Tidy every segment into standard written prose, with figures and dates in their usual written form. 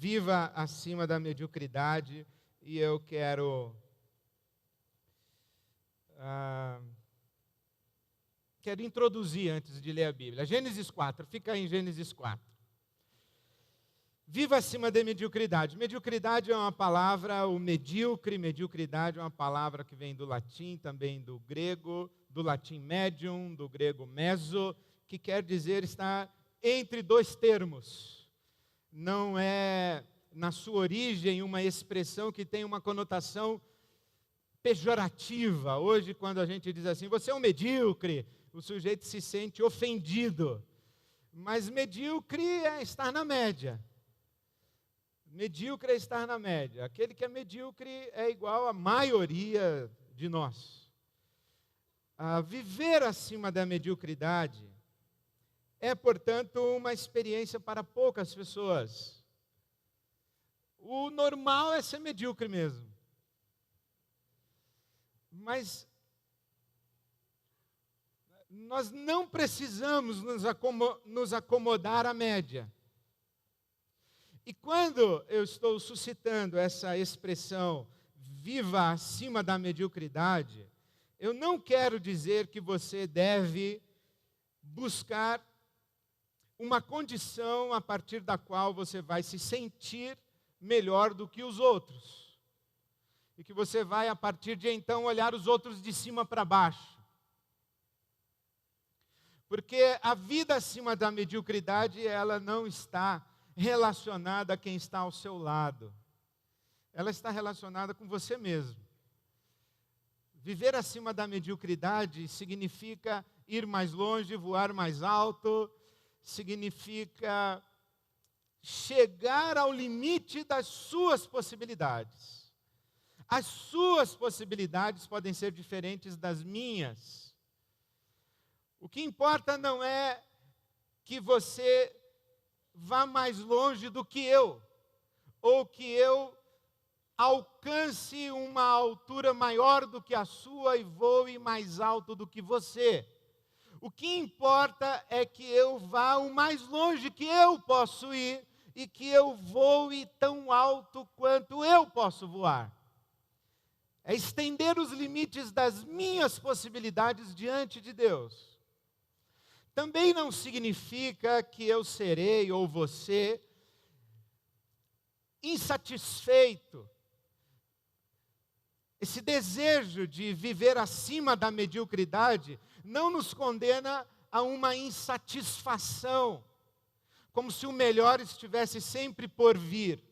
Viva acima da mediocridade, e eu quero introduzir antes de ler a Bíblia. Gênesis 4, fica aí em Gênesis 4. Viva acima da mediocridade. Mediocridade é uma palavra, o mediocridade é uma palavra que vem do latim, também do grego, do latim medium, do grego meso, que quer dizer estar entre dois termos. Não é, na sua origem, uma expressão que tem uma conotação pejorativa. Hoje, quando a gente diz assim, você é um medíocre, o sujeito se sente ofendido. Mas medíocre é estar na média. Medíocre é estar na média. Aquele que é medíocre é igual à maioria de nós. Viver acima da mediocridade é, portanto, uma experiência para poucas pessoas. O normal é ser medíocre mesmo. Mas nós não precisamos nos acomodar à média. E quando eu estou suscitando essa expressão, viva acima da mediocridade, eu não quero dizer que você deve buscar uma condição a partir da qual você vai se sentir melhor do que os outros. E que você vai, a partir de então, olhar os outros de cima para baixo. Porque a vida acima da mediocridade, ela não está relacionada a quem está ao seu lado. Ela está relacionada com você mesmo. Viver acima da mediocridade significa ir mais longe, voar mais alto, significa chegar ao limite das suas possibilidades. As suas possibilidades podem ser diferentes das minhas. O que importa não é que você vá mais longe do que eu, ou que eu alcance uma altura maior do que a sua e voe mais alto do que você. O que importa é que eu vá o mais longe que eu posso ir e que eu voe tão alto quanto eu posso voar. É estender os limites das minhas possibilidades diante de Deus. Também não significa que eu serei, ou você, insatisfeito. Esse desejo de viver acima da mediocridade não nos condena a uma insatisfação, como se o melhor estivesse sempre por vir.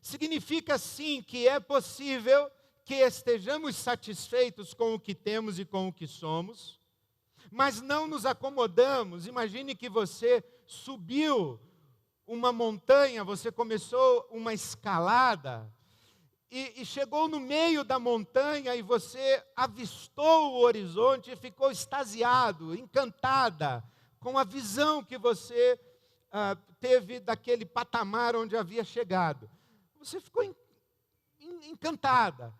Significa sim que é possível que estejamos satisfeitos com o que temos e com o que somos, mas não nos acomodamos. Imagine que você subiu uma montanha, você começou uma escalada, e chegou no meio da montanha e você avistou o horizonte e ficou extasiado, encantada com a visão que você teve daquele patamar onde havia chegado. Você ficou encantada.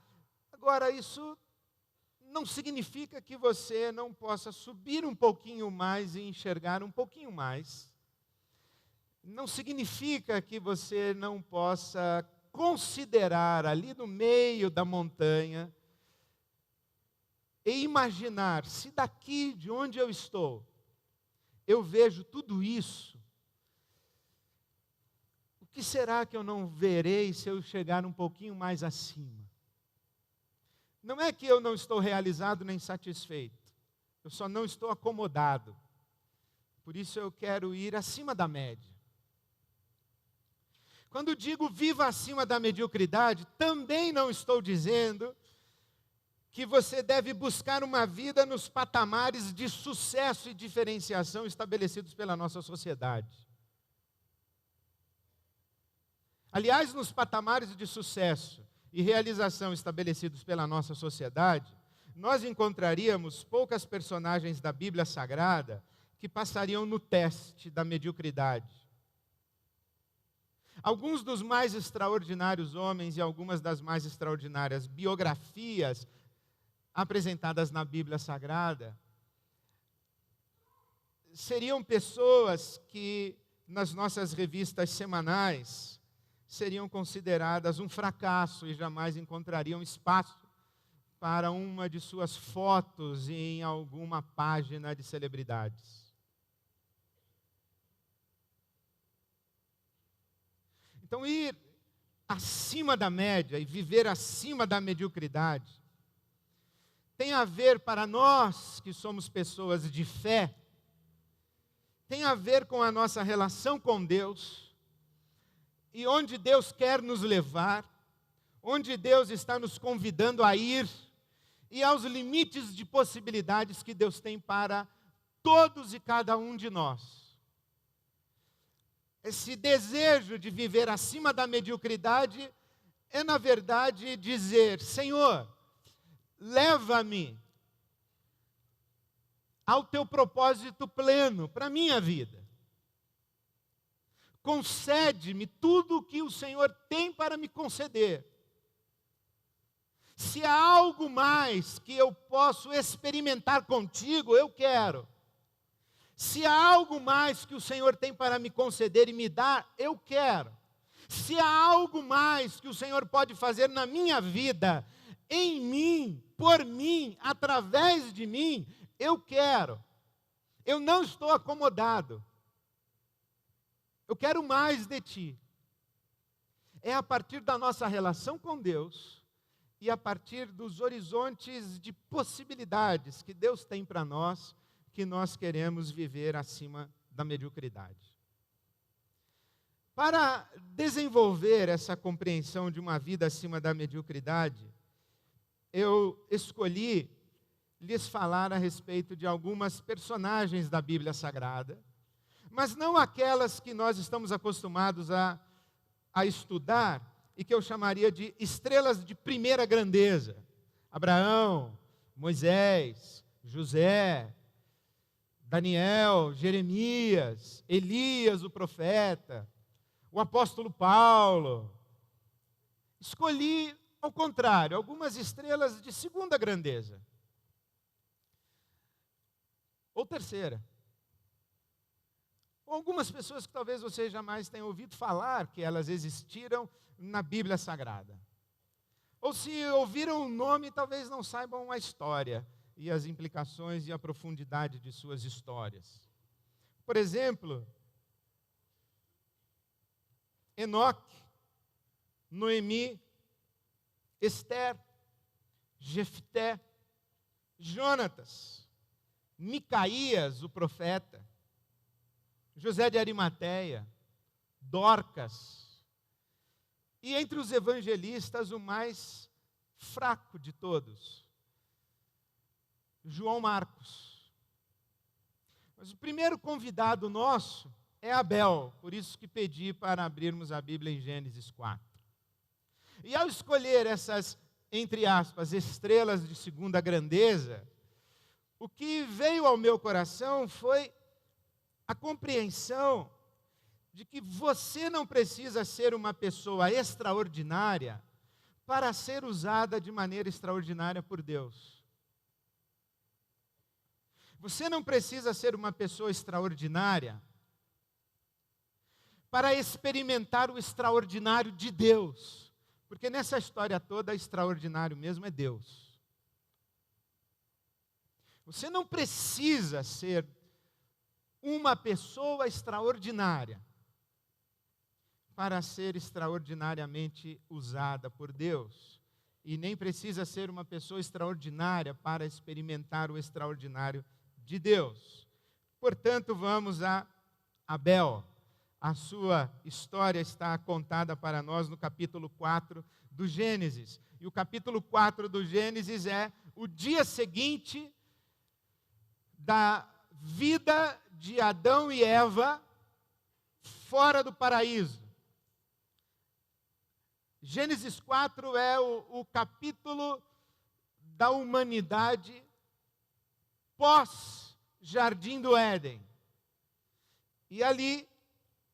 Agora, isso não significa que você não possa subir um pouquinho mais e enxergar um pouquinho mais. Não significa que você não possa considerar ali no meio da montanha e imaginar, se daqui de onde eu estou, eu vejo tudo isso, o que será que eu não verei se eu chegar um pouquinho mais acima? Não é que eu não estou realizado nem satisfeito, eu só não estou acomodado. Por isso eu quero ir acima da média. Quando digo viva acima da mediocridade, também não estou dizendo que você deve buscar uma vida nos patamares de sucesso e diferenciação estabelecidos pela nossa sociedade. Aliás, nos patamares de sucesso e realização estabelecidos pela nossa sociedade, nós encontraríamos poucas personagens da Bíblia Sagrada que passariam no teste da mediocridade. Alguns dos mais extraordinários homens e algumas das mais extraordinárias biografias apresentadas na Bíblia Sagrada seriam pessoas que, nas nossas revistas semanais, seriam consideradas um fracasso e jamais encontrariam espaço para uma de suas fotos em alguma página de celebridades. Então, ir acima da média e viver acima da mediocridade tem a ver, para nós que somos pessoas de fé, tem a ver com a nossa relação com Deus e onde Deus quer nos levar, onde Deus está nos convidando a ir e aos limites de possibilidades que Deus tem para todos e cada um de nós. Esse desejo de viver acima da mediocridade é, na verdade, dizer: Senhor, leva-me ao teu propósito pleno para a minha vida. Concede-me tudo o que o Senhor tem para me conceder. Se há algo mais que eu posso experimentar contigo, eu quero. Se há algo mais que o Senhor tem para me conceder e me dar, eu quero. Se há algo mais que o Senhor pode fazer na minha vida, em mim, por mim, através de mim, eu quero. Eu não estou acomodado. Eu quero mais de ti. É a partir da nossa relação com Deus e a partir dos horizontes de possibilidades que Deus tem para nós, que nós queremos viver acima da mediocridade. Para desenvolver essa compreensão de uma vida acima da mediocridade, eu escolhi lhes falar a respeito de algumas personagens da Bíblia Sagrada, mas não aquelas que nós estamos acostumados a estudar e que eu chamaria de estrelas de primeira grandeza. Abraão, Moisés, José, Daniel, Jeremias, Elias, o profeta, o apóstolo Paulo. Escolhi, ao contrário, algumas estrelas de segunda grandeza. Ou terceira. Ou algumas pessoas que talvez vocês jamais tenham ouvido falar que elas existiram na Bíblia Sagrada. Ou se ouviram o nome, talvez não saibam a história e as implicações e a profundidade de suas histórias. Por exemplo, Enoque, Noemi, Esther, Jefté, Jonatas, Micaías, o profeta, José de Arimateia, Dorcas, e entre os evangelistas o mais fraco de todos, João Marcos. Mas o primeiro convidado nosso é Abel, por isso que pedi para abrirmos a Bíblia em Gênesis 4. E ao escolher essas, entre aspas, estrelas de segunda grandeza, o que veio ao meu coração foi a compreensão de que você não precisa ser uma pessoa extraordinária para ser usada de maneira extraordinária por Deus. Você não precisa ser uma pessoa extraordinária para experimentar o extraordinário de Deus. Porque nessa história toda, extraordinário mesmo é Deus. Você não precisa ser uma pessoa extraordinária para ser extraordinariamente usada por Deus. E nem precisa ser uma pessoa extraordinária para experimentar o extraordinário de Deus. Portanto, vamos a Abel. A sua história está contada para nós no capítulo 4 do Gênesis. E o capítulo 4 do Gênesis é o dia seguinte da vida de Adão e Eva fora do paraíso. Gênesis 4 é o capítulo da humanidade pós-Jardim do Éden. E ali,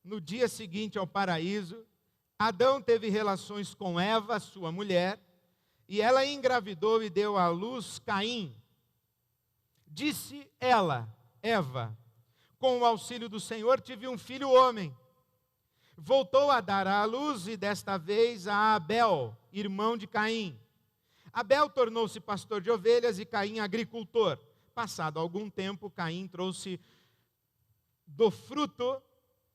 no dia seguinte ao paraíso, Adão teve relações com Eva, sua mulher, e ela engravidou e deu à luz Caim. Disse ela, Eva: com o auxílio do Senhor tive um filho homem. voltou a dar à luz, e desta vez a Abel, irmão de Caim. Abel tornou-se pastor de ovelhas e Caim agricultor. Passado algum tempo, Caim trouxe do fruto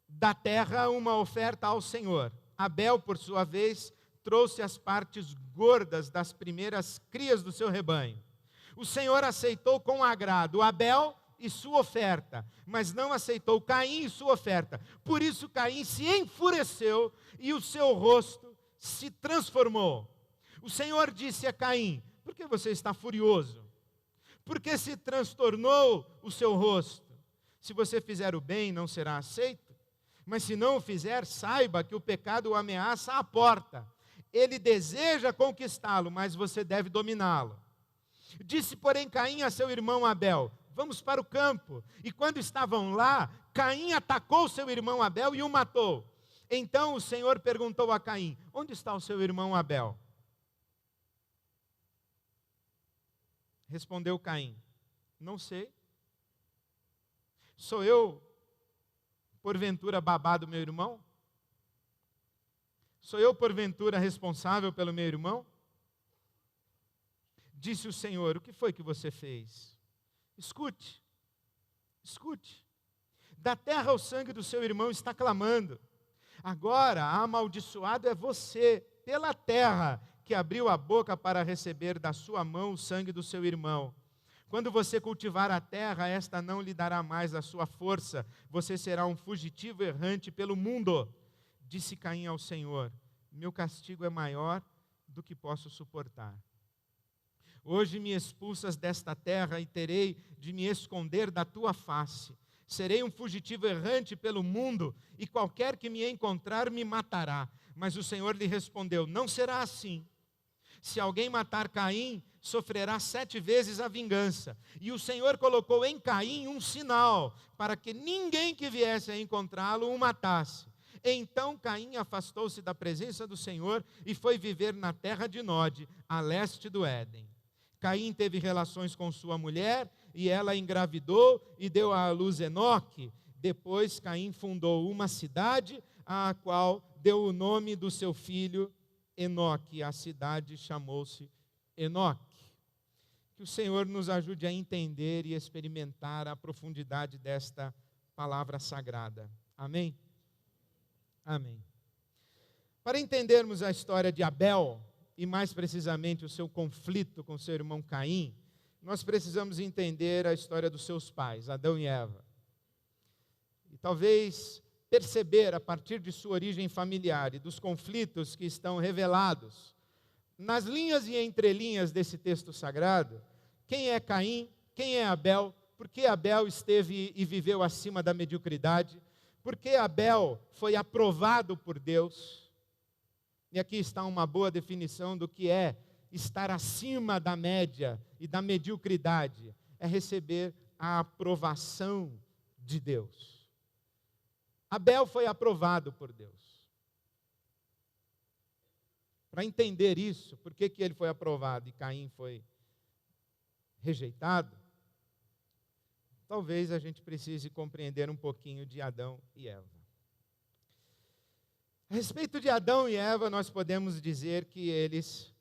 da terra uma oferta ao Senhor. Abel, por sua vez, trouxe as partes gordas das primeiras crias do seu rebanho. O Senhor aceitou com agrado Abel e sua oferta, mas não aceitou Caim e sua oferta. Por isso Caim se enfureceu e o seu rosto se transformou. O Senhor disse a Caim: por que você está furioso? Por que se transtornou o seu rosto? Se você fizer o bem, não será aceito. Mas se não o fizer, saiba que o pecado o ameaça à porta. Ele deseja conquistá-lo, mas você deve dominá-lo. Disse, porém, Caim a seu irmão Abel: vamos para o campo. E quando estavam lá, Caim atacou seu irmão Abel e o matou. Então o Senhor perguntou a Caim: onde está o seu irmão Abel? Respondeu Caim: não sei. Sou eu, porventura, babá do meu irmão? Sou eu, porventura, responsável pelo meu irmão? Disse o Senhor: o que foi que você fez? Escute, escute. Da terra o sangue do seu irmão está clamando. Agora, amaldiçoado é você pela terra, que abriu a boca para receber da sua mão o sangue do seu irmão. Quando você cultivar a terra, esta não lhe dará mais a sua força. Você será um fugitivo errante pelo mundo. Disse Caim ao Senhor: meu castigo é maior do que posso suportar. Hoje me expulsas desta terra e terei de me esconder da tua face. Serei um fugitivo errante pelo mundo e qualquer que me encontrar me matará. Mas o Senhor lhe respondeu: não será assim. Se alguém matar Caim, sofrerá 7 vezes a vingança. E o Senhor colocou em Caim um sinal, para que ninguém que viesse a encontrá-lo o matasse. Então Caim afastou-se da presença do Senhor e foi viver na terra de Nod, a leste do Éden. Caim teve relações com sua mulher, e ela engravidou e deu à luz Enoque. Depois Caim fundou uma cidade, a qual deu o nome do seu filho Enoque. A cidade chamou-se Enoque. Que o Senhor nos ajude a entender e experimentar a profundidade desta palavra sagrada. Amém? Amém. Para entendermos a história de Abel, e mais precisamente o seu conflito com seu irmão Caim, nós precisamos entender a história dos seus pais, Adão e Eva. E talvez perceber, a partir de sua origem familiar e dos conflitos que estão revelados nas linhas e entrelinhas desse texto sagrado, quem é Caim, quem é Abel, por que Abel esteve e viveu acima da mediocridade, por que Abel foi aprovado por Deus. E aqui está uma boa definição do que é estar acima da média e da mediocridade. É receber a aprovação de Deus. Abel foi aprovado por Deus. Para entender isso, por que ele foi aprovado e Caim foi rejeitado, talvez a gente precise compreender um pouquinho de Adão e Eva. A respeito de Adão e Eva, nós podemos dizer que eles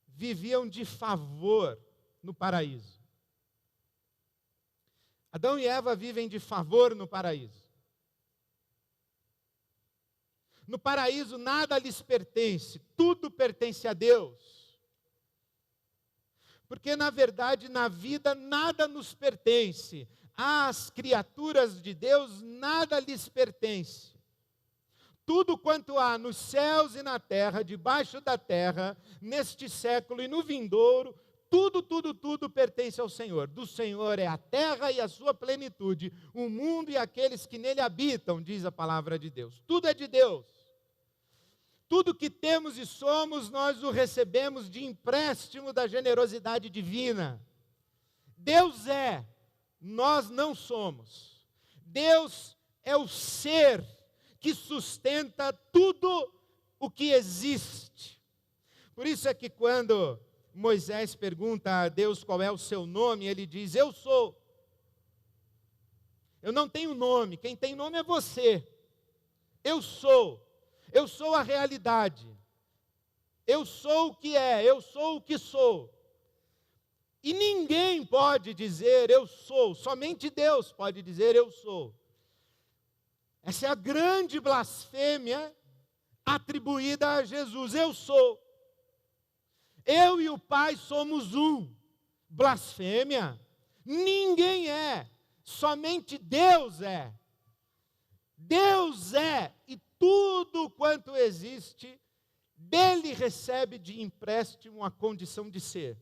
viviam de favor no paraíso. Adão e Eva vivem de favor no paraíso. No paraíso nada lhes pertence, tudo pertence a Deus. Porque, na verdade, na vida nada nos pertence. Às criaturas de Deus nada lhes pertence. Tudo quanto há nos céus e na terra, debaixo da terra, neste século e no vindouro, tudo pertence ao Senhor. Do Senhor é a terra e a sua plenitude, o mundo e aqueles que nele habitam, diz a palavra de Deus. Tudo é de Deus. Tudo que temos e somos, nós o recebemos de empréstimo da generosidade divina. Deus é, nós não somos. Deus é o ser que sustenta tudo o que existe. Por isso é que quando Moisés pergunta a Deus qual é o seu nome, ele diz: eu sou. Eu não tenho nome, quem tem nome é você. Eu sou a realidade. Eu sou o que é, eu sou o que sou. E ninguém pode dizer eu sou, somente Deus pode dizer eu sou. Essa é a grande blasfêmia atribuída a Jesus. Eu sou. Eu e o Pai somos um. Blasfêmia. Ninguém é, somente Deus é. Deus é, e tudo quanto existe, dele recebe de empréstimo a condição de ser.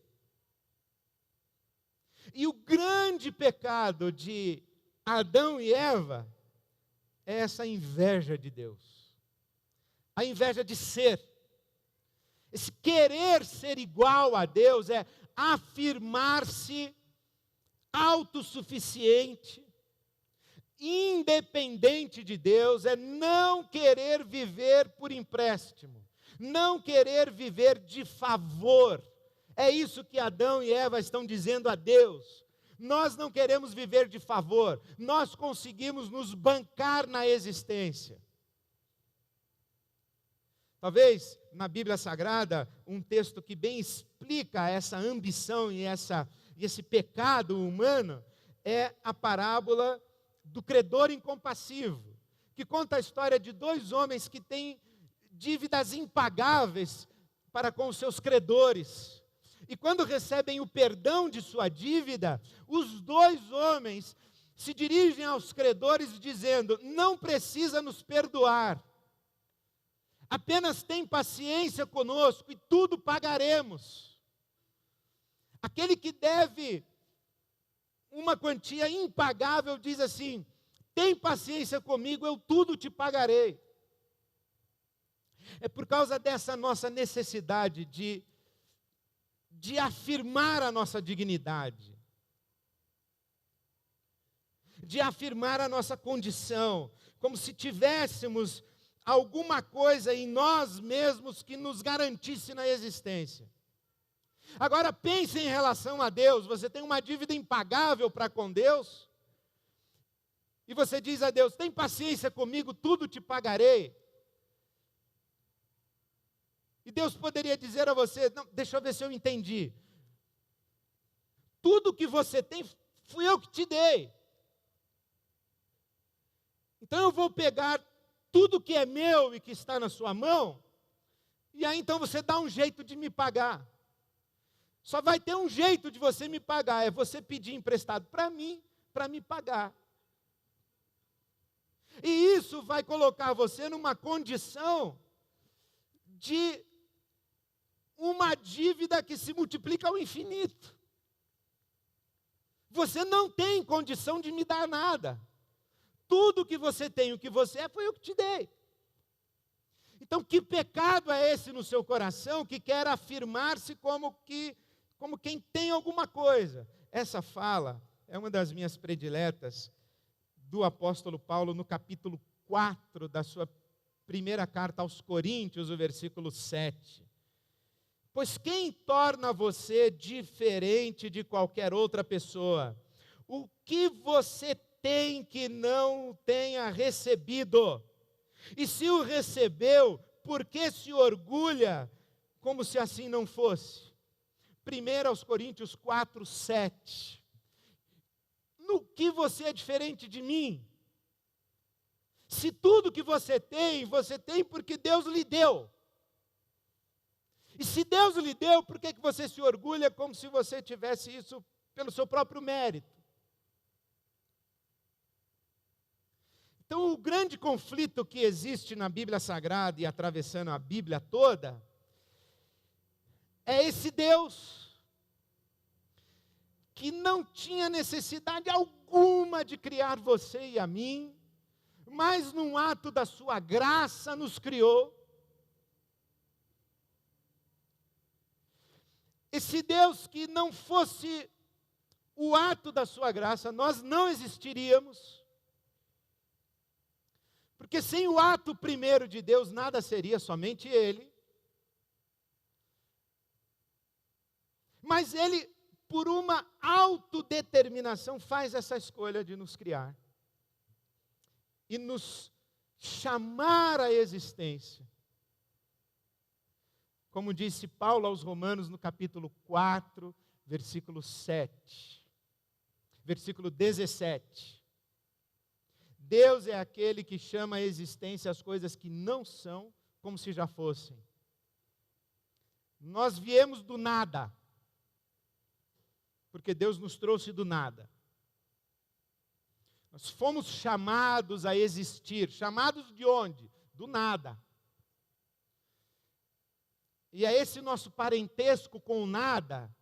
E o grande pecado de Adão e Eva é essa inveja de Deus. A inveja de ser. Esse querer ser igual a Deus é afirmar-se autossuficiente, independente de Deus, é não querer viver por empréstimo, não querer viver de favor. É isso que Adão e Eva estão dizendo a Deus. Nós não queremos viver de favor, nós conseguimos nos bancar na existência. Talvez na Bíblia Sagrada, um texto que bem explica essa ambição e esse pecado humano é a parábola do credor incompassivo, que conta a história de dois homens que têm dívidas impagáveis para com os seus credores. E quando recebem o perdão de sua dívida, os dois homens se dirigem aos credores dizendo: não precisa nos perdoar, apenas tem paciência conosco e tudo pagaremos. Aquele que deve uma quantia impagável diz assim: tem paciência comigo, eu tudo te pagarei. É por causa dessa nossa necessidade de afirmar a nossa dignidade, de afirmar a nossa condição, como se tivéssemos alguma coisa em nós mesmos que nos garantisse na existência. Agora pense em relação a Deus. Você tem uma dívida impagável para com Deus, e você diz a Deus: tem paciência comigo, tudo te pagarei. E Deus poderia dizer a você: não, deixa eu ver se eu entendi. Tudo que você tem, fui eu que te dei. Então eu vou pegar tudo que é meu e que está na sua mão, e aí então você dá um jeito de me pagar. Só vai ter um jeito de você me pagar, é você pedir emprestado para mim, para me pagar. E isso vai colocar você numa condição de uma dívida que se multiplica ao infinito. Você não tem condição de me dar nada. Tudo que você tem, o que você é, foi eu que te dei. Então, que pecado é esse no seu coração que quer afirmar-se como quem tem alguma coisa? Essa fala é uma das minhas prediletas do apóstolo Paulo no capítulo 4 da sua primeira carta aos Coríntios, o versículo 7. Pois quem torna você diferente de qualquer outra pessoa? O que você tem que não tenha recebido? E se o recebeu, por que se orgulha como se assim não fosse? 1 aos Coríntios 4, 7. No que você é diferente de mim? Se tudo que você tem porque Deus lhe deu. E se Deus lhe deu, por que você se orgulha como se você tivesse isso pelo seu próprio mérito? Então, o grande conflito que existe na Bíblia Sagrada e atravessando a Bíblia toda é esse Deus que não tinha necessidade alguma de criar você e a mim, mas num ato da sua graça nos criou. Esse Deus que não fosse o ato da sua graça, nós não existiríamos. Porque sem o ato primeiro de Deus, nada seria, somente Ele. Mas Ele, por uma autodeterminação, faz essa escolha de nos criar. E nos chamar à existência. Como disse Paulo aos Romanos no capítulo 4, versículo 7, versículo 17. Deus é aquele que chama à existência as coisas que não são como se já fossem. Nós viemos do nada, porque Deus nos trouxe do nada. Nós fomos chamados a existir. Chamados de onde? Do nada. E é esse nosso parentesco com o nada,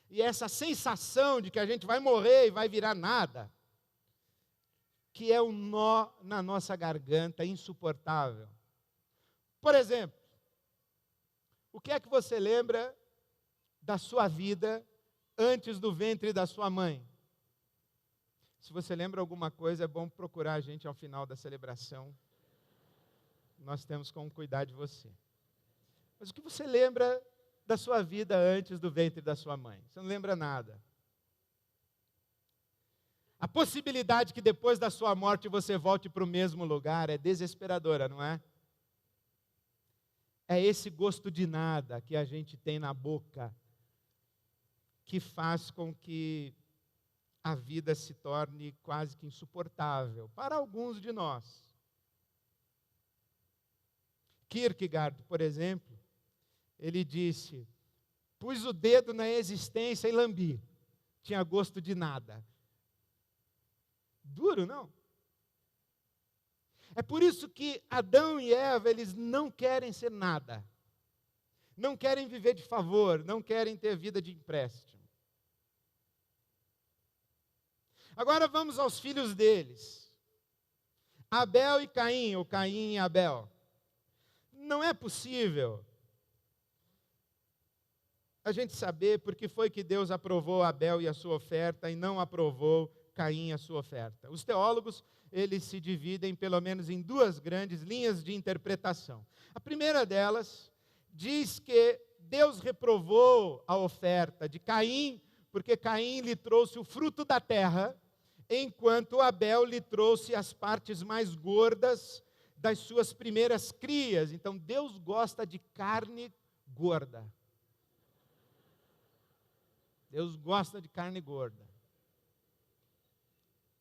e essa sensação de que a gente vai morrer e vai virar nada, que é um nó na nossa garganta insuportável. Por exemplo, o que é que você lembra da sua vida antes do ventre da sua mãe? Se você lembra alguma coisa, é bom procurar a gente ao final da celebração. Nós temos como cuidar de você. Mas o que você lembra da sua vida antes do ventre da sua mãe? Você não lembra nada. A possibilidade que depois da sua morte você volte para o mesmo lugar é desesperadora, não é? É esse gosto de nada que a gente tem na boca que faz com que a vida se torne quase que insuportável para alguns de nós. Kierkegaard, por exemplo, ele disse: pus o dedo na existência e lambi. Tinha gosto de nada. Duro, não? É por isso que Adão e Eva, eles não querem ser nada. Não querem viver de favor, não querem ter vida de empréstimo. Agora vamos aos filhos deles. Abel e Caim, ou Caim e Abel. Não é possível a gente saber por que foi que Deus aprovou Abel e a sua oferta e não aprovou Caim e a sua oferta. Os teólogos, eles se dividem pelo menos em duas grandes linhas de interpretação. A primeira delas diz que Deus reprovou a oferta de Caim, porque Caim lhe trouxe o fruto da terra, enquanto Abel lhe trouxe as partes mais gordas das suas primeiras crias. Então Deus gosta de carne gorda. Deus gosta de carne gorda.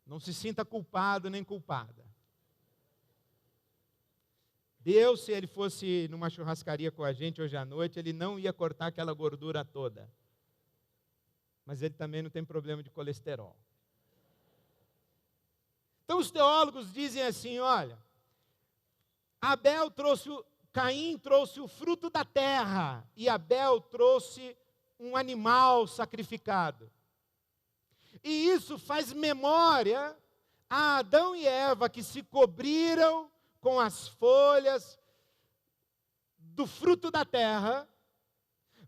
Não se sinta culpado nem culpada. Deus, se ele fosse numa churrascaria com a gente hoje à noite, ele não ia cortar aquela gordura toda. Mas ele também não tem problema de colesterol. Então os teólogos dizem assim, olha, Caim trouxe o fruto da terra e Abel trouxe um animal sacrificado. E isso faz memória a Adão e Eva que se cobriram com as folhas do fruto da terra,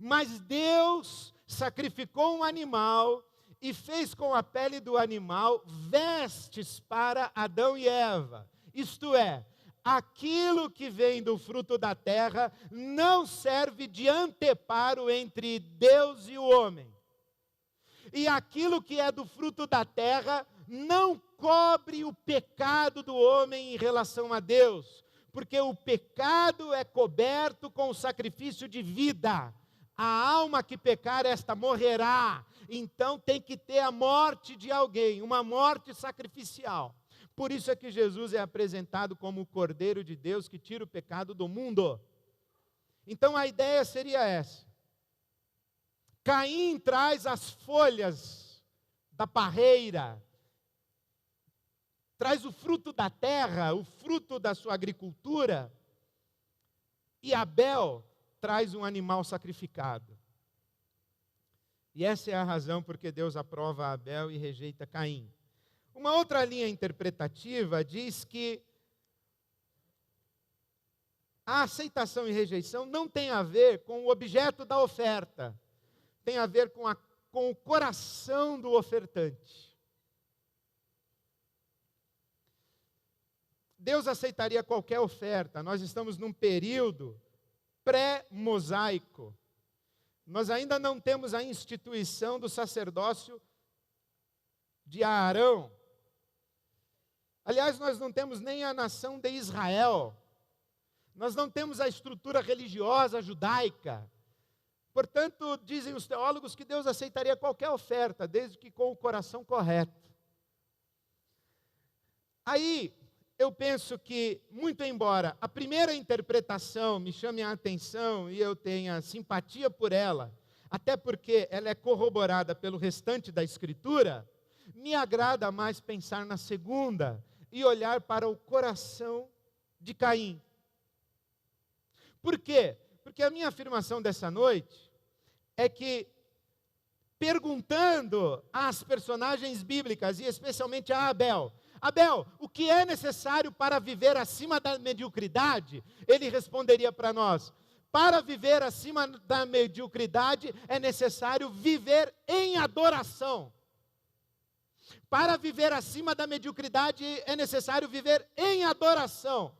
mas Deus sacrificou um animal e fez com a pele do animal vestes para Adão e Eva. Isto é, aquilo que vem do fruto da terra não serve de anteparo entre Deus e o homem. E aquilo que é do fruto da terra não cobre o pecado do homem em relação a Deus, porque o pecado é coberto com o sacrifício de vida. A alma que pecar, esta morrerá. Então tem que ter a morte de alguém, uma morte sacrificial. Por isso é que Jesus é apresentado como o Cordeiro de Deus que tira o pecado do mundo. Então a ideia seria essa. Caim traz as folhas da parreira, traz o fruto da terra, o fruto da sua agricultura, e Abel traz um animal sacrificado. E essa é a razão por que Deus aprova Abel e rejeita Caim. Uma outra linha interpretativa diz que a aceitação e rejeição não tem a ver com o objeto da oferta, tem a ver com o coração do ofertante. Deus aceitaria qualquer oferta. Nós estamos num período pré-mosaico. Nós ainda não temos a instituição do sacerdócio de Arão. Aliás, nós não temos nem a nação de Israel. Nós não temos a estrutura religiosa judaica. Portanto, dizem os teólogos que Deus aceitaria qualquer oferta, desde que com o coração correto. Aí, eu penso que, muito embora a primeira interpretação me chame a atenção e eu tenha simpatia por ela, até porque ela é corroborada pelo restante da Escritura, me agrada mais pensar na segunda e olhar para o coração de Caim. Por quê? Porque a minha afirmação dessa noite é que, perguntando às personagens bíblicas, e especialmente a Abel, Abel, o que é necessário para viver acima da mediocridade? Ele responderia para nós: para viver acima da mediocridade é necessário viver em adoração. Para viver acima da mediocridade é necessário viver em adoração.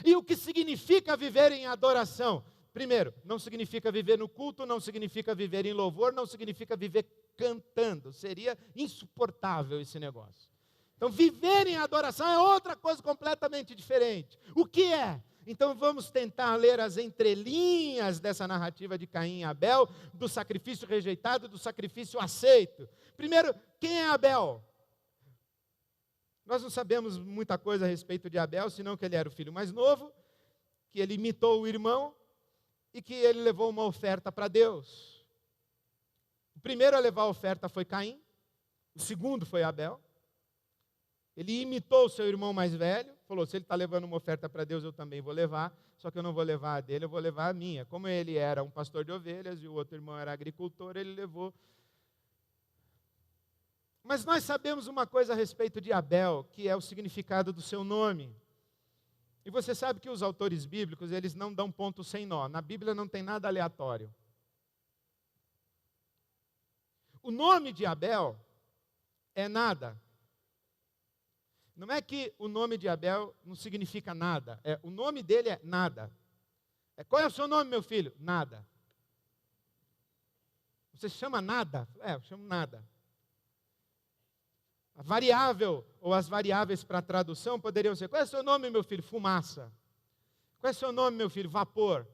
E o que significa viver em adoração? Primeiro, não significa viver no culto, não significa viver em louvor, não significa viver cantando. Seria insuportável esse negócio. Então, viver em adoração é outra coisa completamente diferente. O que é? Então, vamos tentar ler as entrelinhas dessa narrativa de Caim e Abel, do sacrifício rejeitado e do sacrifício aceito. Primeiro, quem é Abel? Nós não sabemos muita coisa a respeito de Abel, senão que ele era o filho mais novo, que ele imitou o irmão e que ele levou uma oferta para Deus. O primeiro a levar a oferta foi Caim, o segundo foi Abel. Ele imitou o seu irmão mais velho, falou: se ele está levando uma oferta para Deus, eu também vou levar, só que eu não vou levar a dele, eu vou levar a minha. Como ele era um pastor de ovelhas e o outro irmão era agricultor, ele levou. Mas nós sabemos uma coisa a respeito de Abel, que é o significado do seu nome. E você sabe que os autores bíblicos, eles não dão ponto sem nó. Na Bíblia não tem nada aleatório. O nome de Abel é nada. Não é que o nome de Abel não significa nada. O nome dele é nada. Qual é o seu nome, meu filho? Nada. Você chama nada? Eu chamo nada. A variável, ou as variáveis para a tradução poderiam ser: qual é o seu nome, meu filho? Fumaça. Qual é o seu nome, meu filho? Vapor.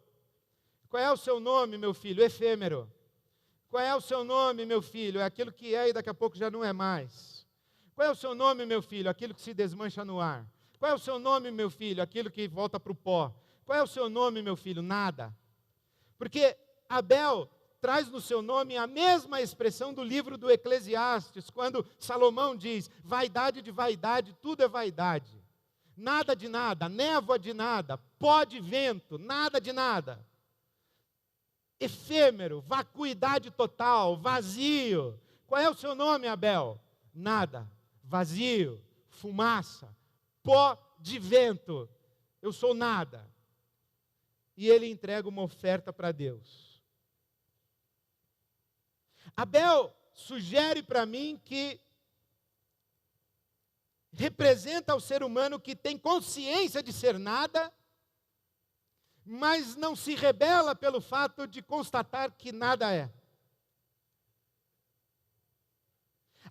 Qual é o seu nome, meu filho? Efêmero. Qual é o seu nome, meu filho? É aquilo que é e daqui a pouco já não é mais. Qual é o seu nome, meu filho? Aquilo que se desmancha no ar. Qual é o seu nome, meu filho? Aquilo que volta para o pó. Qual é o seu nome, meu filho? Nada. Porque Abel traz no seu nome a mesma expressão do livro do Eclesiastes, quando Salomão diz: vaidade de vaidade, tudo é vaidade. Nada de nada, névoa de nada, pó de vento, nada de nada. Efêmero, vacuidade total, vazio. Qual é o seu nome, Abel? Nada, vazio, fumaça, pó de vento. Eu sou nada. E ele entrega uma oferta para Deus. Abel sugere para mim que representa o ser humano que tem consciência de ser nada, mas não se rebela pelo fato de constatar que nada é.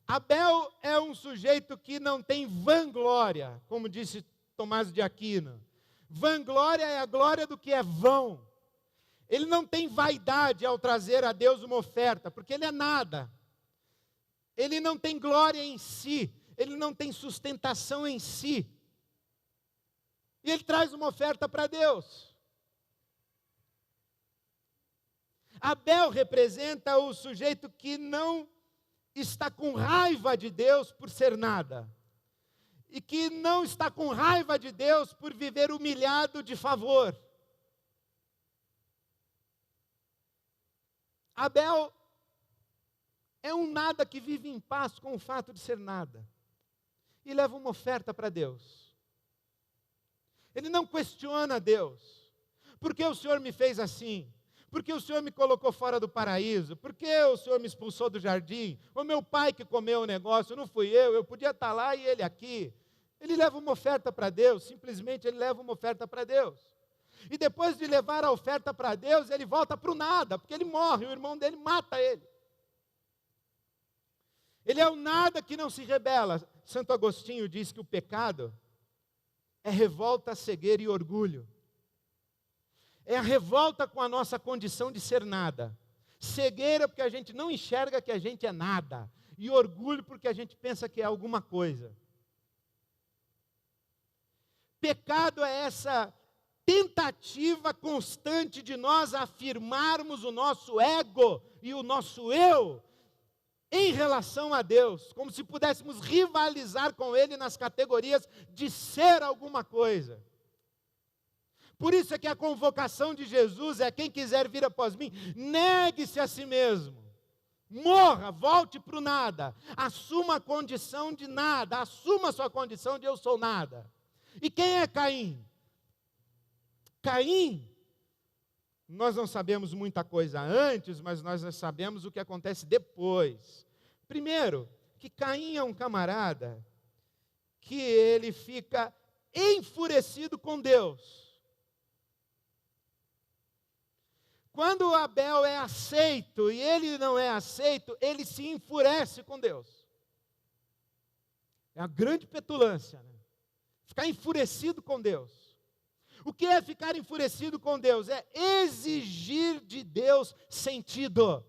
Abel é um sujeito que não tem vanglória, como disse Tomás de Aquino. Vanglória é a glória do que é vão. Ele não tem vaidade ao trazer a Deus uma oferta, porque ele é nada. Ele não tem glória em si, ele não tem sustentação em si. E ele traz uma oferta para Deus. Abel representa o sujeito que não está com raiva de Deus por ser nada. E que não está com raiva de Deus por viver humilhado de favor. Abel é um nada que vive em paz com o fato de ser nada. E leva uma oferta para Deus. Ele não questiona Deus. Por que o Senhor me fez assim? Por que o Senhor me colocou fora do paraíso? Por que o Senhor me expulsou do jardim? O meu pai que comeu o negócio, não fui eu podia estar lá e ele aqui. Ele leva uma oferta para Deus, simplesmente ele leva uma oferta para Deus. E depois de levar a oferta para Deus, ele volta para o nada, porque ele morre, o irmão dele mata ele. Ele é o nada que não se rebela. Santo Agostinho diz que o pecado é revolta, cegueira e orgulho. É a revolta com a nossa condição de ser nada. Cegueira porque a gente não enxerga que a gente é nada. E orgulho porque a gente pensa que é alguma coisa. Pecado é essa tentativa constante de nós afirmarmos o nosso ego e o nosso eu em relação a Deus, como se pudéssemos rivalizar com Ele nas categorias de ser alguma coisa. Por isso é que a convocação de Jesus é: quem quiser vir após mim, negue-se a si mesmo. Morra, volte para o nada, assuma a condição de nada, assuma a sua condição de eu sou nada. E quem é Caim? Caim, nós não sabemos muita coisa antes, mas nós já sabemos o que acontece depois. Primeiro, que Caim é um camarada que ele fica enfurecido com Deus. Quando Abel é aceito e ele não é aceito, ele se enfurece com Deus. É a grande petulância, né? Ficar enfurecido com Deus. O que é ficar enfurecido com Deus? É exigir de Deus sentido,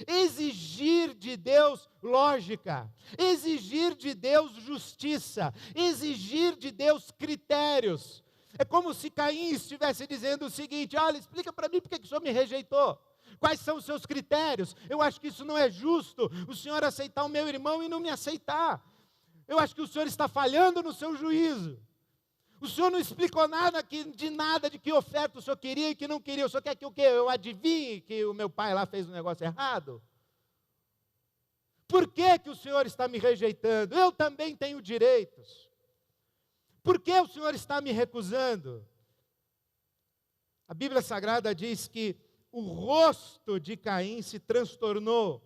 exigir de Deus lógica, exigir de Deus justiça, exigir de Deus critérios. É como se Caim estivesse dizendo o seguinte: olha, explica para mim por que o Senhor me rejeitou. Quais são os seus critérios? Eu acho que isso não é justo, o Senhor aceitar o meu irmão e não me aceitar. Eu acho que o Senhor está falhando no seu juízo. O Senhor não explicou nada de que oferta o Senhor queria e que não queria. O Senhor quer que o quê? Eu adivinhe que o meu pai lá fez um negócio errado? Por que que o Senhor está me rejeitando? Eu também tenho direitos. Por que o Senhor está me recusando? A Bíblia Sagrada diz que o rosto de Caim se transtornou.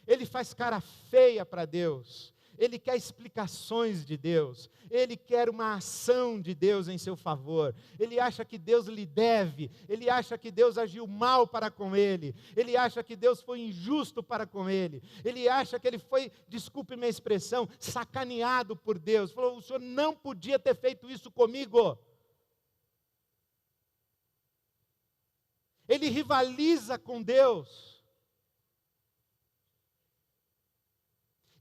Ele faz cara feia para Deus. Ele quer explicações de Deus, ele quer uma ação de Deus em seu favor, ele acha que Deus lhe deve, ele acha que Deus agiu mal para com ele acha que Deus foi injusto para com ele acha que ele foi, desculpe minha expressão, sacaneado por Deus. Falou: o Senhor não podia ter feito isso comigo. Ele rivaliza com Deus.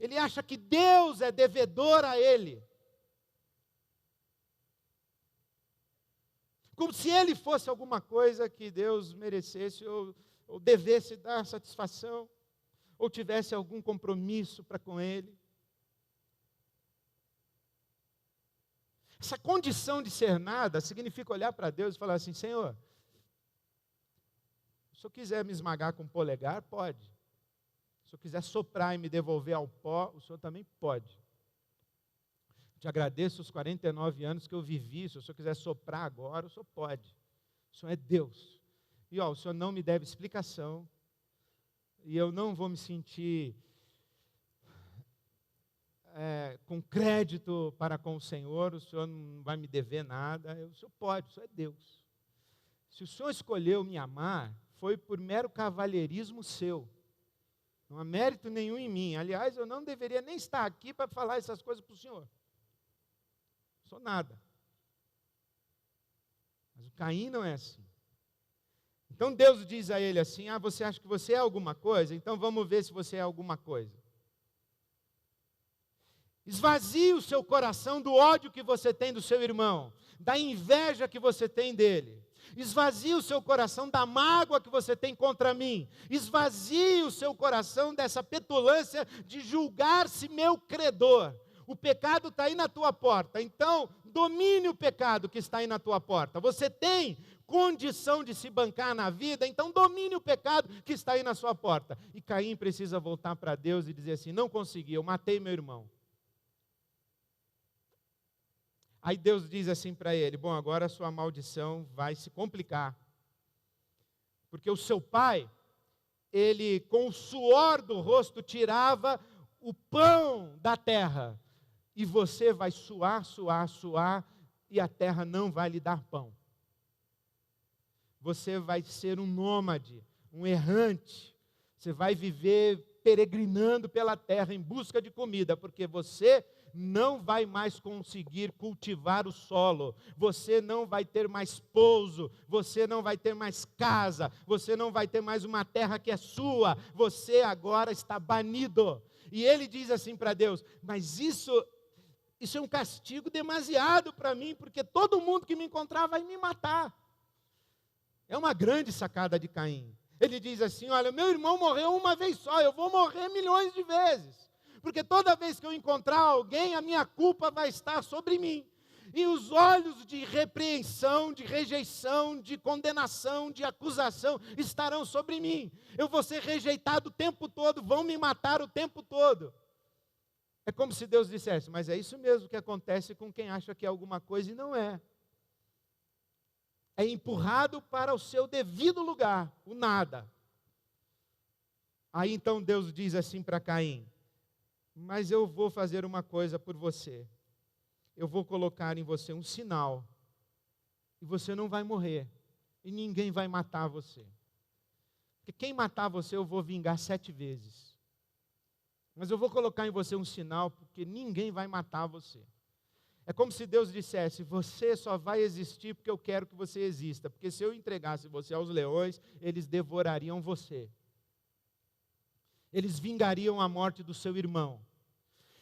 Ele acha que Deus é devedor a ele. Como se ele fosse alguma coisa que Deus merecesse ou devesse dar satisfação, ou tivesse algum compromisso para com ele. Essa condição de ser nada significa olhar para Deus e falar assim: Senhor, se o Senhor quiser me esmagar com o polegar, pode. Se eu quiser soprar e me devolver ao pó, o Senhor também pode. Te agradeço os 49 anos que eu vivi. Se o Senhor quiser soprar agora, o Senhor pode. O Senhor é Deus. E o Senhor não me deve explicação. E eu não vou me sentir com crédito para com o Senhor. O Senhor não vai me dever nada. O Senhor pode, o Senhor é Deus. Se o Senhor escolheu me amar, foi por mero cavalheirismo seu. Não há mérito nenhum em mim. Aliás, eu não deveria nem estar aqui para falar essas coisas para o Senhor. Não sou nada. Mas o Caim não é assim. Então Deus diz a ele assim: você acha que você é alguma coisa? Então vamos ver se você é alguma coisa. Esvazie o seu coração do ódio que você tem do seu irmão, da inveja que você tem dele. Esvazie o seu coração da mágoa que você tem contra mim. Esvazie o seu coração dessa petulância de julgar-se meu credor. O pecado está aí na tua porta, então domine o pecado que está aí na tua porta. Você tem condição de se bancar na vida, então domine o pecado que está aí na sua porta. E Caim precisa voltar para Deus e dizer assim: não consegui, eu matei meu irmão. Aí Deus diz assim para ele: bom, agora a sua maldição vai se complicar. Porque o seu pai, ele com o suor do rosto tirava o pão da terra. E você vai suar, e a terra não vai lhe dar pão. Você vai ser um nômade, um errante. Você vai viver peregrinando pela terra em busca de comida, porque você não vai mais conseguir cultivar o solo, você não vai ter mais pouso, você não vai ter mais casa, você não vai ter mais uma terra que é sua, você agora está banido. E ele diz assim para Deus: mas isso é um castigo demasiado para mim, porque todo mundo que me encontrar vai me matar. É uma grande sacada de Caim. Ele diz assim: olha, meu irmão morreu uma vez só, eu vou morrer milhões de vezes. Porque toda vez que eu encontrar alguém, a minha culpa vai estar sobre mim. E os olhos de repreensão, de rejeição, de condenação, de acusação estarão sobre mim. Eu vou ser rejeitado o tempo todo, vão me matar o tempo todo. É como se Deus dissesse: mas é isso mesmo que acontece com quem acha que é alguma coisa e não é. É empurrado para o seu devido lugar, o nada. Aí então Deus diz assim para Caim: mas eu vou fazer uma coisa por você. Eu vou colocar em você um sinal. E você não vai morrer. E ninguém vai matar você. Porque quem matar você eu vou vingar 7 vezes. Mas eu vou colocar em você um sinal, porque ninguém vai matar você. É como se Deus dissesse: você só vai existir porque eu quero que você exista. Porque se eu entregasse você aos leões, eles devorariam você. Eles vingariam a morte do seu irmão.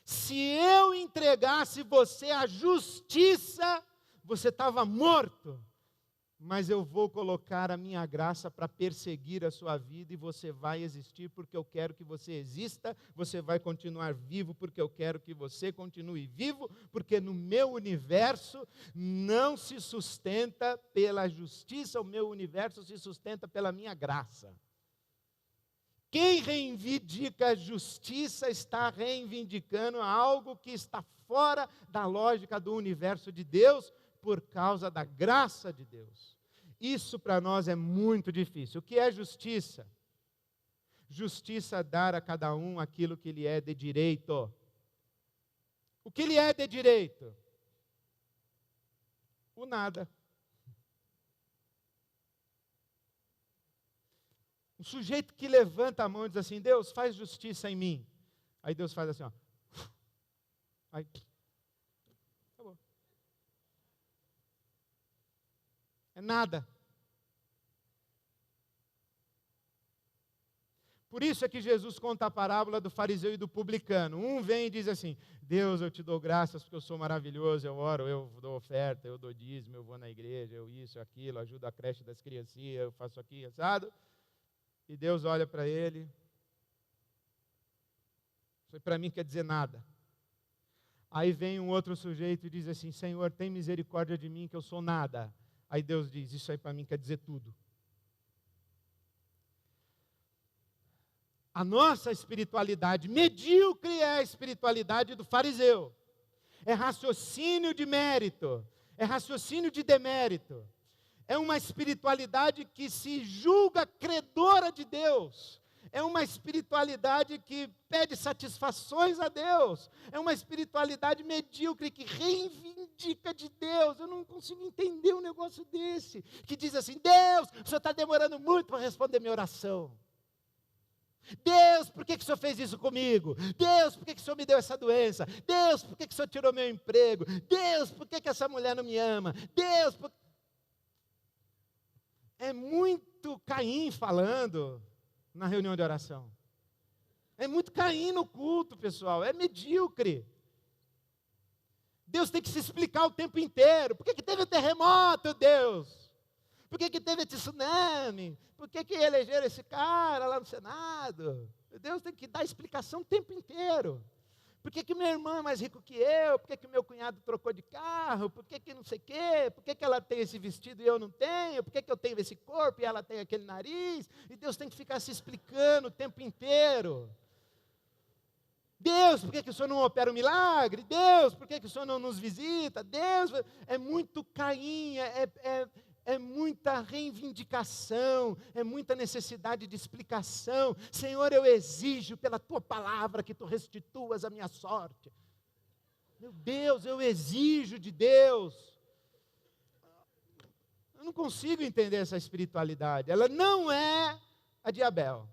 Se eu entregasse você à justiça, você estava morto. Mas eu vou colocar a minha graça para perseguir a sua vida e você vai existir porque eu quero que você exista, você vai continuar vivo porque eu quero que você continue vivo, porque no meu universo não se sustenta pela justiça, o meu universo se sustenta pela minha graça. Quem reivindica a justiça está reivindicando algo que está fora da lógica do universo de Deus, por causa da graça de Deus. Isso para nós é muito difícil. O que é justiça? Justiça é dar a cada um aquilo que lhe é de direito. O que lhe é de direito? O nada. Um sujeito que levanta a mão e diz assim: Deus, faz justiça em mim. Aí Deus faz assim, ó. Aí, acabou. É nada. Por isso é que Jesus conta a parábola do fariseu e do publicano. Um vem e diz assim: Deus, eu te dou graças porque eu sou maravilhoso, eu oro, eu dou oferta, eu dou dízimo, eu vou na igreja, eu isso, aquilo, ajudo a creche das criancinhas, eu faço aqui, assado. E Deus olha para ele: isso para mim quer dizer nada. Aí vem um outro sujeito e diz assim: Senhor, tem misericórdia de mim que eu sou nada. Aí Deus diz: isso aí para mim quer dizer tudo. A nossa espiritualidade medíocre é a espiritualidade do fariseu. É raciocínio de mérito, é raciocínio de demérito. É uma espiritualidade que se julga credora de Deus. É uma espiritualidade que pede satisfações a Deus. É uma espiritualidade medíocre que reivindica de Deus. Eu não consigo entender um negócio desse. Que diz assim: Deus, o Senhor está demorando muito para responder minha oração. Deus, por que o Senhor fez isso comigo? Deus, por que o Senhor me deu essa doença? Deus, por que o Senhor tirou meu emprego? Deus, por que essa mulher não me ama? Deus, por... É muito Caim falando na reunião de oração. É muito Caim no culto, pessoal. É medíocre. Deus tem que se explicar o tempo inteiro. Por que teve o terremoto, Deus? Por que teve esse tsunami? Por que elegeram esse cara lá no Senado? Deus tem que dar explicação o tempo inteiro. Por que meu irmão é mais rico que eu? Por que meu cunhado trocou de carro? Por que não sei o quê? Por que ela tem esse vestido e eu não tenho? Por que eu tenho esse corpo e ela tem aquele nariz? E Deus tem que ficar se explicando o tempo inteiro. Deus, por que o Senhor não opera um milagre? Deus, por que o Senhor não nos visita? Deus, é muito Caim, é muita reivindicação, é muita necessidade de explicação. Senhor, eu exijo pela tua palavra que tu restituas a minha sorte. Meu Deus, eu exijo de Deus. não consigo entender essa espiritualidade. Ela não é a de Abel.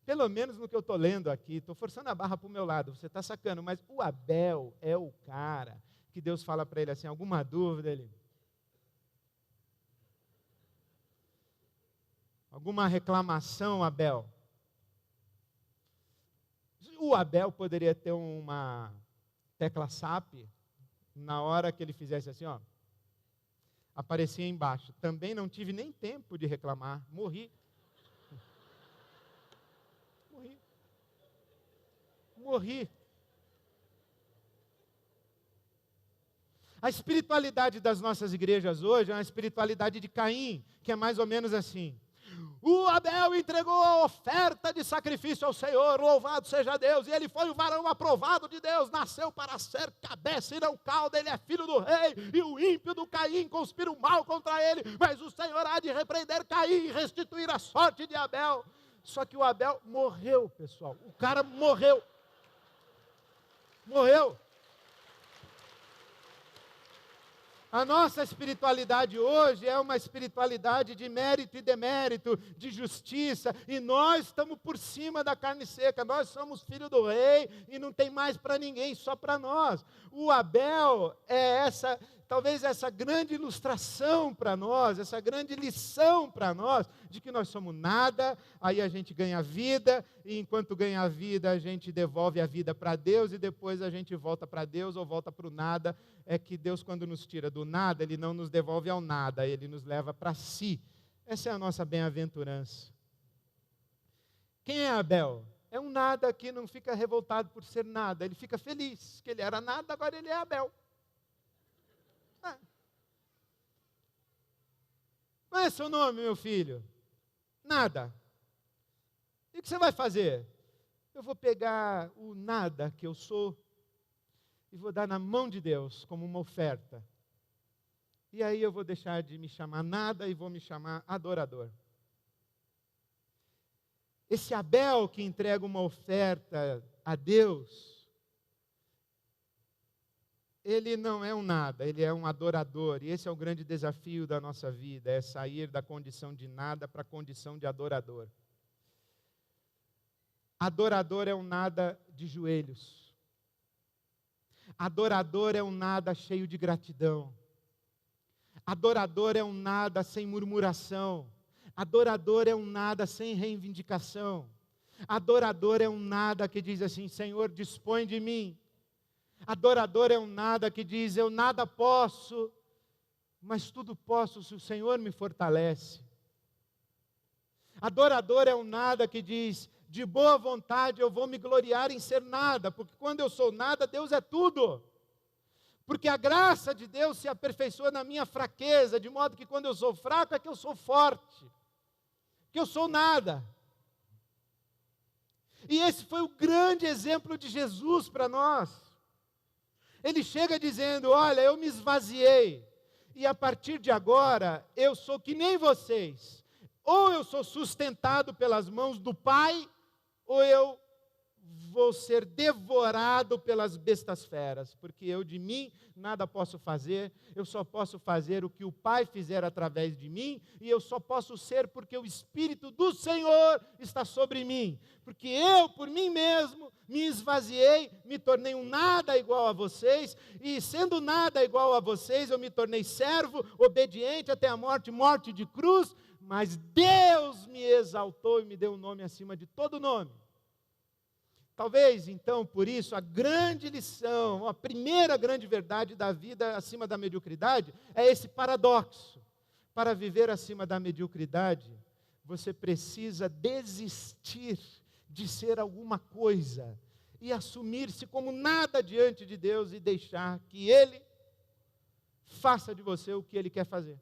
Pelo menos no que eu estou lendo aqui, estou forçando a barra para o meu lado, você está sacando, mas o Abel é o cara que Deus fala para ele assim, alguma dúvida, ele... Alguma reclamação, Abel? O Abel poderia ter uma tecla SAP, na hora que ele fizesse assim, ó, aparecia embaixo. Também não tive nem tempo de reclamar, morri. Morri. A espiritualidade das nossas igrejas hoje é uma espiritualidade de Caim, que é mais ou menos assim. O Abel entregou a oferta de sacrifício ao Senhor, louvado seja Deus, e ele foi o varão aprovado de Deus, nasceu para ser cabeça e não cauda, ele é filho do rei, e o ímpio do Caim conspira o mal contra ele, mas o Senhor há de repreender Caim e restituir a sorte de Abel. Só que o Abel morreu, pessoal, o cara morreu. Morreu. A nossa espiritualidade hoje é uma espiritualidade de mérito e demérito, de justiça, e nós estamos por cima da carne seca, nós somos filho do rei, e não tem mais para ninguém, só para nós. O Abel é talvez essa grande ilustração para nós, essa grande lição para nós, de que nós somos nada, aí a gente ganha vida, e enquanto ganha vida, a gente devolve a vida para Deus, e depois a gente volta para Deus ou volta para o nada. É que Deus, quando nos tira do nada, Ele não nos devolve ao nada, Ele nos leva para si. Essa é a nossa bem-aventurança. Quem é Abel? É um nada que não fica revoltado por ser nada, ele fica feliz, que ele era nada, agora ele é Abel. Qual é seu nome, meu filho? Nada. E o que você vai fazer? Eu vou pegar o nada que eu sou e vou dar na mão de Deus como uma oferta. E aí eu vou deixar de me chamar nada e vou me chamar adorador. Esse Abel que entrega uma oferta a Deus, ele não é um nada, ele é um adorador. E esse é o grande desafio da nossa vida, é sair da condição de nada para a condição de adorador. Adorador é um nada de joelhos. Adorador é um nada cheio de gratidão. Adorador é um nada sem murmuração. Adorador é um nada sem reivindicação. Adorador é um nada que diz assim, Senhor, dispõe de mim. Adorador é um nada que diz, eu nada posso, mas tudo posso se o Senhor me fortalece. Adorador é um nada que diz, de boa vontade eu vou me gloriar em ser nada, porque quando eu sou nada, Deus é tudo. Porque a graça de Deus se aperfeiçoa na minha fraqueza, de modo que quando eu sou fraco é que eu sou forte, que eu sou nada. E esse foi o grande exemplo de Jesus para nós. Ele chega dizendo, olha, eu me esvaziei, e a partir de agora, eu sou que nem vocês. Ou eu sou sustentado pelas mãos do Pai, ou eu vou ser devorado pelas bestas feras, porque eu de mim nada posso fazer, eu só posso fazer o que o Pai fizer através de mim, e eu só posso ser porque o Espírito do Senhor está sobre mim, porque eu, por mim mesmo, me esvaziei, me tornei um nada igual a vocês, e sendo nada igual a vocês, eu me tornei servo, obediente até a morte, morte de cruz, mas Deus me exaltou e me deu um nome acima de todo nome. Talvez, então, por isso, a grande lição, a primeira grande verdade da vida acima da mediocridade é esse paradoxo. Para viver acima da mediocridade, você precisa desistir de ser alguma coisa e assumir-se como nada diante de Deus e deixar que Ele faça de você o que Ele quer fazer.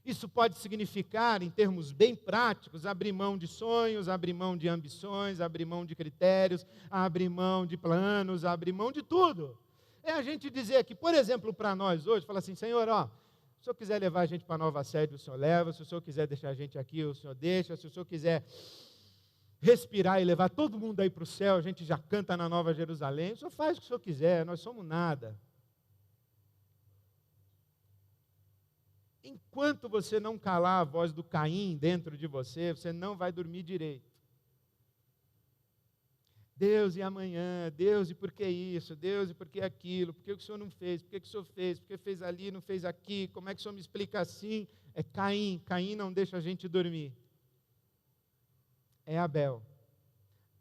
Isso pode significar, em termos bem práticos, abrir mão de sonhos, abrir mão de ambições, abrir mão de critérios, abrir mão de planos, abrir mão de tudo. É a gente dizer aqui, por exemplo, para nós hoje, falar assim, Senhor, ó, se o Senhor quiser levar a gente para a Nova Sede, o Senhor leva, se o Senhor quiser deixar a gente aqui, o Senhor deixa, se o Senhor quiser respirar e levar todo mundo aí para o céu, a gente já canta na Nova Jerusalém, o Senhor faz o que o Senhor quiser, nós somos nada. Enquanto você não calar a voz do Caim dentro de você, você não vai dormir direito. Deus, e amanhã? Deus, e por que isso? Deus, e por que aquilo? Por que o Senhor não fez? Por que o Senhor fez? Por que fez ali e não fez aqui? Como é que o Senhor me explica assim? É Caim. Caim não deixa a gente dormir. É Abel.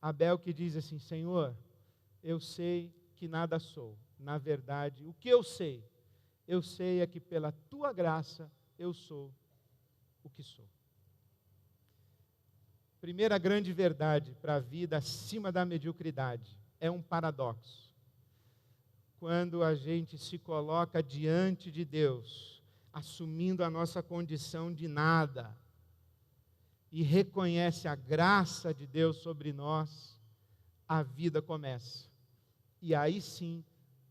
Abel que diz assim: Senhor, eu sei que nada sou. Na verdade, o que eu sei é que pela tua graça eu sou o que sou. Primeira grande verdade para a vida acima da mediocridade é um paradoxo. Quando a gente se coloca diante de Deus, assumindo a nossa condição de nada, e reconhece a graça de Deus sobre nós, a vida começa. E aí sim,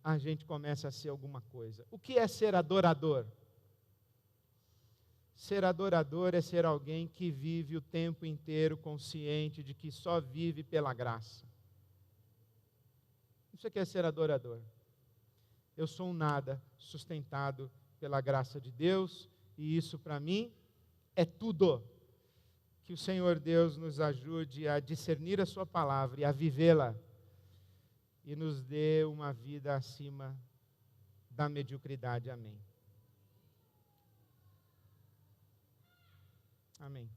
a gente começa a ser alguma coisa. O que é ser adorador? Ser adorador é ser alguém que vive o tempo inteiro consciente de que só vive pela graça. Isso aqui é ser adorador. Eu sou um nada sustentado pela graça de Deus, e isso para mim é tudo. Que o Senhor Deus nos ajude a discernir a sua palavra e a vivê-la, e nos dê uma vida acima da mediocridade. Amém. Amém.